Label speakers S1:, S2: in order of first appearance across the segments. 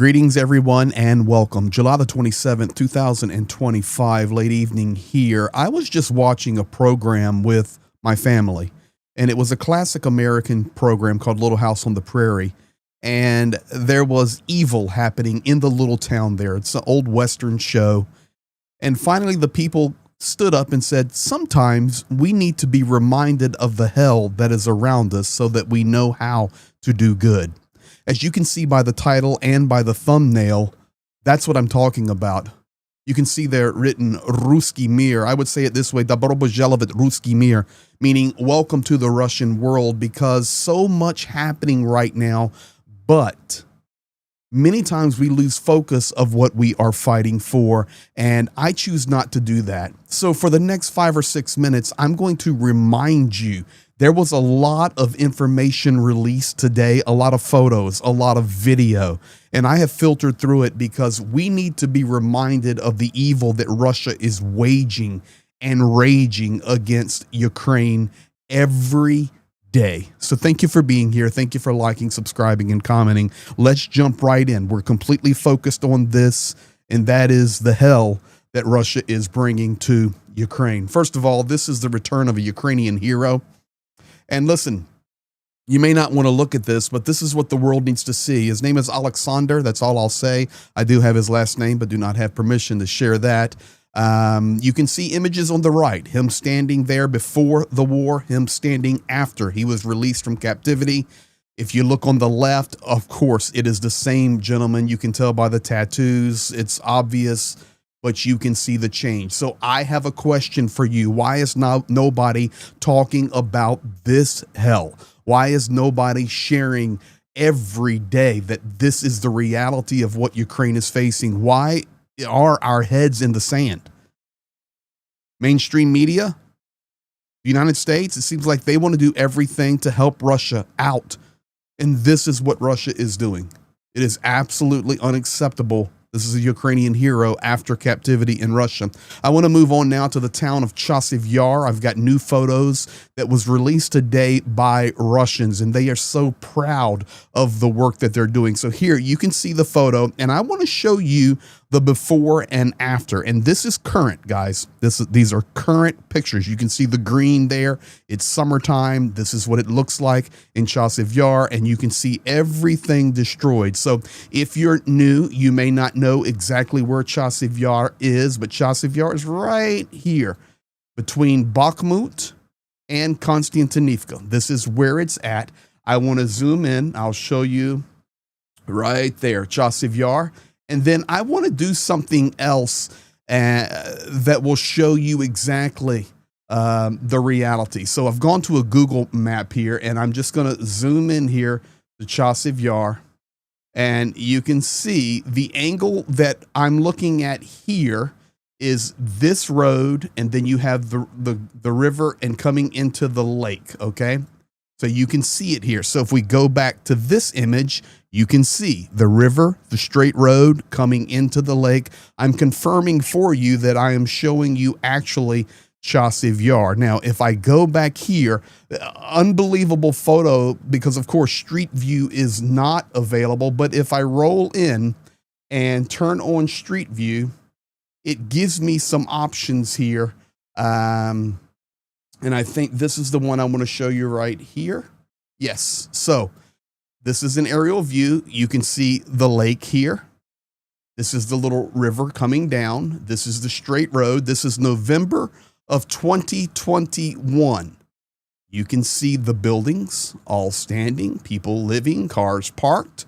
S1: Greetings, everyone, and welcome. July the 27th, 2025, late evening here. I was just watching a program with my family, and it was a classic American program called Little House on the Prairie. And there was evil happening in the little town there. It's an old Western show. And finally, the people stood up and said, sometimes we need to be reminded of the hell that is around us so that we know how to do good. As you can see by the title and by the thumbnail, that's what I'm talking about. You can see there written Rусский мир. I would say it this way, Добро пожаловать Русский мир, meaning welcome to the Russian world, because so much happening right now, but many times we lose focus of what we are fighting for, and I choose not to do that. So for the next 5 or 6 minutes, I'm going to remind you there was a lot of information released today, a lot of photos, a lot of video, and I have filtered through it because we need to be reminded of the evil that Russia is waging and raging against Ukraine every day. So thank you for being here. Thank you for liking, subscribing, and commenting. Let's jump right in. We're completely focused on this, and that is the hell that Russia is bringing to Ukraine. First of all, this is the return of a Ukrainian hero. And listen, you may not want to look at this, but this is what the world needs to see. His name is Alexander. That's all I'll say. I do have his last name, but do not have permission to share that. You can see images on the right, him standing there before the war, him standing after he was released from captivity. If you look on the left, of course, it is the same gentleman. You can tell by the tattoos. It's obvious, but you can see the change. So I have a question for you. Why is nobody talking about this hell? Why is nobody sharing every day that this is the reality of what Ukraine is facing? Why are our heads in the sand? Mainstream media, the United States, it seems like they want to do everything to help Russia out. And this is what Russia is doing. It is absolutely unacceptable. This is a Ukrainian hero after captivity in Russia. I want to move on now to the town of Chasiv Yar. I've got new photos that was released today by Russians, and they are so proud of the work that they're doing. So here you can see the photo, and I want to show you the before and after. And this is current, guys. These are current pictures. You can see the green there. It's summertime. This is what it looks like in Chasiv Yar, and you can see everything destroyed. So if you're new, you may not know exactly where Chasiv Yar is, but Chasiv Yar is right here between Bakhmut and Konstantinivka. This is where it's at. I want to zoom in. I'll show you right there, Chasiv Yar. And then I want to do something else that will show you exactly the reality. So I've gone to a Google map here, and I'm just going to zoom in here to Chasiv Yar. And you can see the angle that I'm looking at here is this road, and then you have the river and coming into the lake, okay? So you can see it here. So if we go back to this image, you can see the river, the straight road coming into the lake. I'm confirming for you that I am showing you actually Chasiv Yar. Now, if I go back here, unbelievable photo, because of course Street View is not available. But if I roll in and turn on Street View, it gives me some options here. And I think this is the one I want to show you right here. Yes. So this is an aerial view. You can see the lake here. This is the little river coming down. This is the straight road. This is November of 2021. You can see the buildings all standing, people living, cars parked.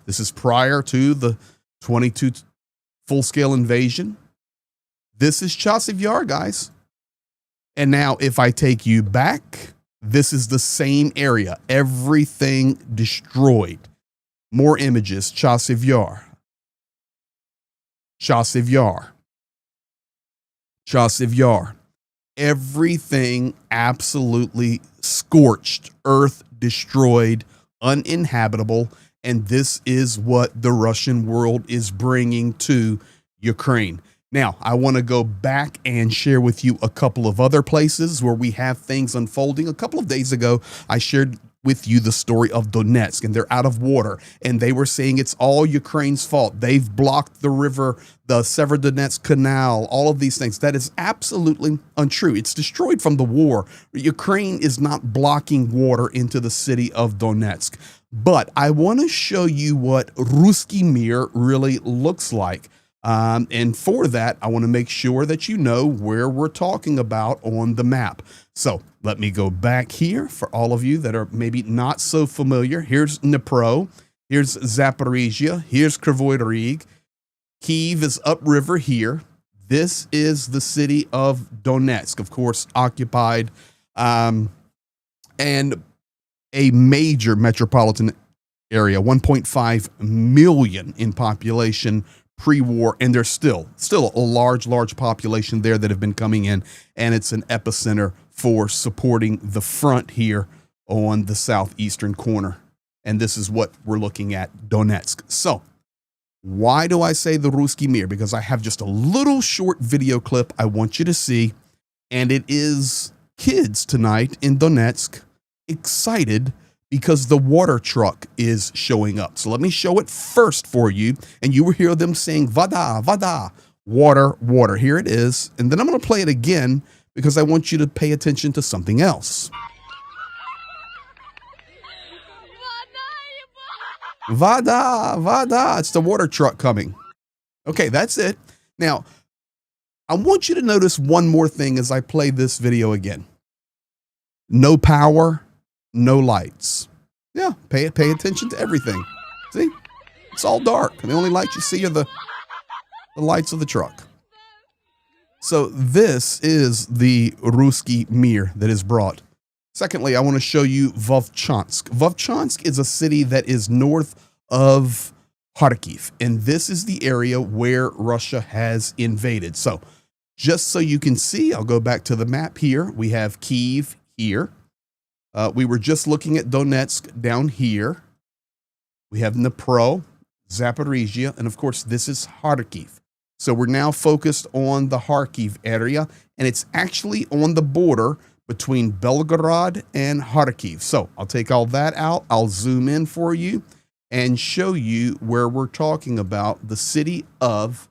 S1: This is prior to the 22 full-scale invasion. This is Chasiv Yar, guys. And now if I take you back, this is the same area. Everything destroyed. More images. Chasiv Yar. Chasiv Yar. Chasiv Yar. Everything absolutely scorched, earth destroyed, uninhabitable. And this is what the Russian world is bringing to Ukraine. Now, I want to go back and share with you a couple of other places where we have things unfolding. A couple of days ago, I shared with you the story of Donetsk, and they're out of water, and they were saying it's all Ukraine's fault. They've blocked the river, the Severodonetsk Canal, all of these things. That is absolutely untrue. It's destroyed from the war. Ukraine is not blocking water into the city of Donetsk. But I want to show you what Русский мир really looks like. And for that, I want to make sure that you know where we're talking about on the map. So let me go back here for all of you that are maybe not so familiar. Here's Dnipro, here's Zaporizhia, here's Kryvyi Rih. Kyiv is upriver here. This is the city of Donetsk, of course, occupied, and a major metropolitan area, 1.5 million in population pre-war, and there's still a large population there that have been coming in, and it's an epicenter for supporting the front here on the southeastern corner. And this is what we're looking at, Donetsk. So why do I say the Русский мир? Because I have just a little short video clip I want you to see, and it is kids tonight in Donetsk excited because the water truck is showing up. So let me show it first for you, and you will hear them saying Vada, Vada, water, water. Here it is, and then I'm going to play it again because I want you to pay attention to something else. Vada, Vada, it's the water truck coming. Okay, that's it. Now, I want you to notice one more thing as I play this video again. No power, no lights. Yeah, pay attention to everything. See, it's all dark. And the only lights you see are the lights of the truck. So this is the Русский мир that is brought. Secondly, I want to show you Vovchansk. Vovchansk is a city that is north of Kharkiv, and this is the area where Russia has invaded. So just so you can see, I'll go back to the map here. We have Kyiv here. We were just looking at Donetsk down here. We have Dnipro, Zaporizhia, and of course, this is Kharkiv. So we're now focused on the Kharkiv area, and it's actually on the border between Belgorod and Kharkiv. So I'll take all that out. I'll zoom in for you and show you where we're talking about the city of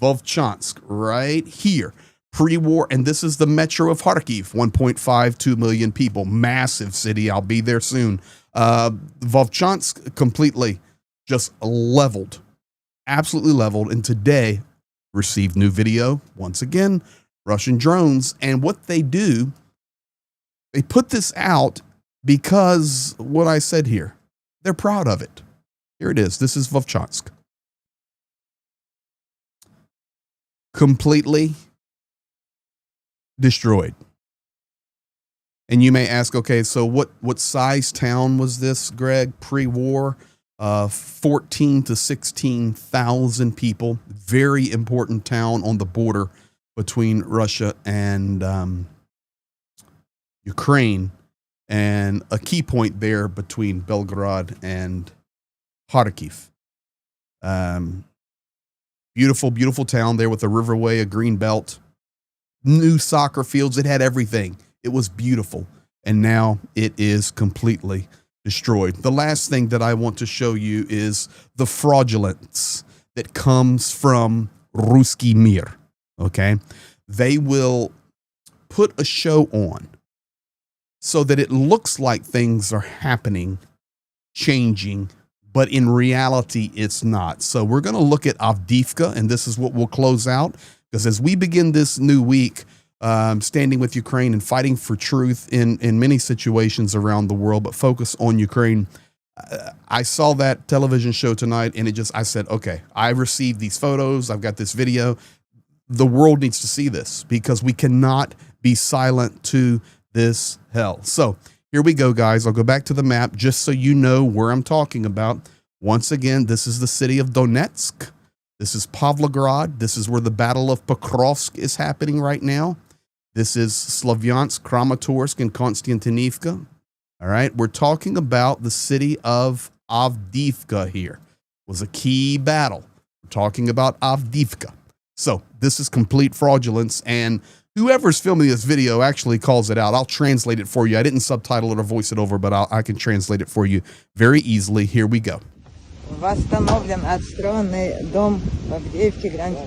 S1: Vovchansk right here. Pre-war, and this is the metro of Kharkiv, 1.52 million people, massive city. I'll be there soon. Vovchansk completely just leveled, absolutely leveled. And today received new video, once again, Russian drones. And what they do, they put this out because what I said here, they're proud of it. Here it is. This is Vovchansk. Completely destroyed. And you may ask, okay, so what size town was this, Greg, pre-war? 14 to 16,000 people. Very important town on the border between Russia and Ukraine, and a key point there between Belgorod and Kharkiv. Beautiful, beautiful town there with a riverway, a green belt, new soccer fields. It had everything. It was beautiful. And now it is completely destroyed. The last thing that I want to show you is the fraudulence that comes from Русский мир. Okay. They will put a show on so that it looks like things are happening, changing, but in reality, it's not. So we're going to look at Avdiivka, and this is what we'll close out. Because as we begin this new week, standing with Ukraine and fighting for truth in many situations around the world, but focus on Ukraine, I saw that television show tonight, and I said, okay, I received these photos. I've got this video. The world needs to see this because we cannot be silent to this hell. So here we go, guys. I'll go back to the map just so you know where I'm talking about. Once again, this is the city of Donetsk. This is Pavlograd. This is where the Battle of Pokrovsk is happening right now. This is Slavyansk, Kramatorsk, and Konstantinivka. All right, we're talking about the city of Avdiivka here. It was a key battle. We're talking about Avdiivka. So this is complete fraudulence, and Whoever's filming this video actually calls it out. I'll translate it for you. I didn't subtitle it or voice it over, but I can translate it for you very easily. Here we go.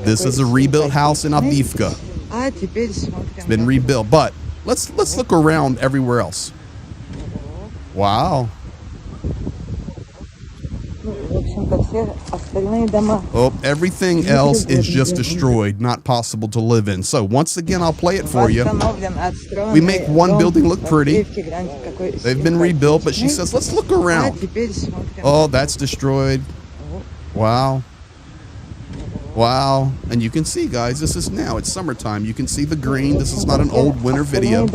S1: This is a rebuilt house in Avdiivka. It's been rebuilt, but let's look around everywhere else. Wow. Oh, everything else is just destroyed, not possible to live in. So once again, I'll play it for you. We make one building look pretty. They've been rebuilt, but she says, let's look around. Oh, that's destroyed. Wow. Wow. And you can see, guys, this is now, it's summertime. You can see the green. This is not an old winter video.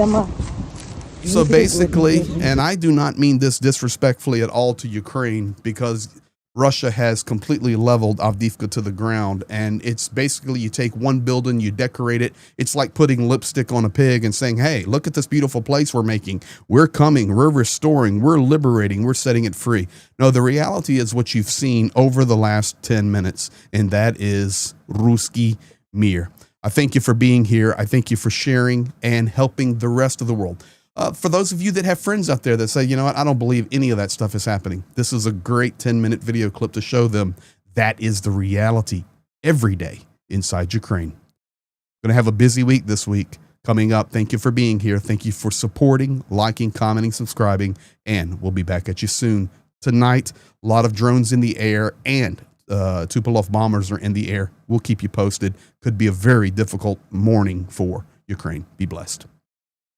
S1: So basically, and I do not mean this disrespectfully at all to Ukraine, because Russia has completely leveled Avdiivka to the ground. And it's basically, you take one building, you decorate it. It's like putting lipstick on a pig and saying, hey, look at this beautiful place we're making. We're coming, we're restoring, we're liberating, we're setting it free. No, the reality is what you've seen over the last 10 minutes, and that is Rусский Mir. I thank you for being here. I thank you for sharing and helping the rest of the world. For those of you that have friends out there that say, you know what, I don't believe any of that stuff is happening, this is a great 10-minute video clip to show them that is the reality every day inside Ukraine. Going to have a busy week this week coming up. Thank you for being here. Thank you for supporting, liking, commenting, subscribing, and we'll be back at you soon. Tonight, a lot of drones in the air and Tupolev bombers are in the air. We'll keep you posted. Could be a very difficult morning for Ukraine. Be blessed.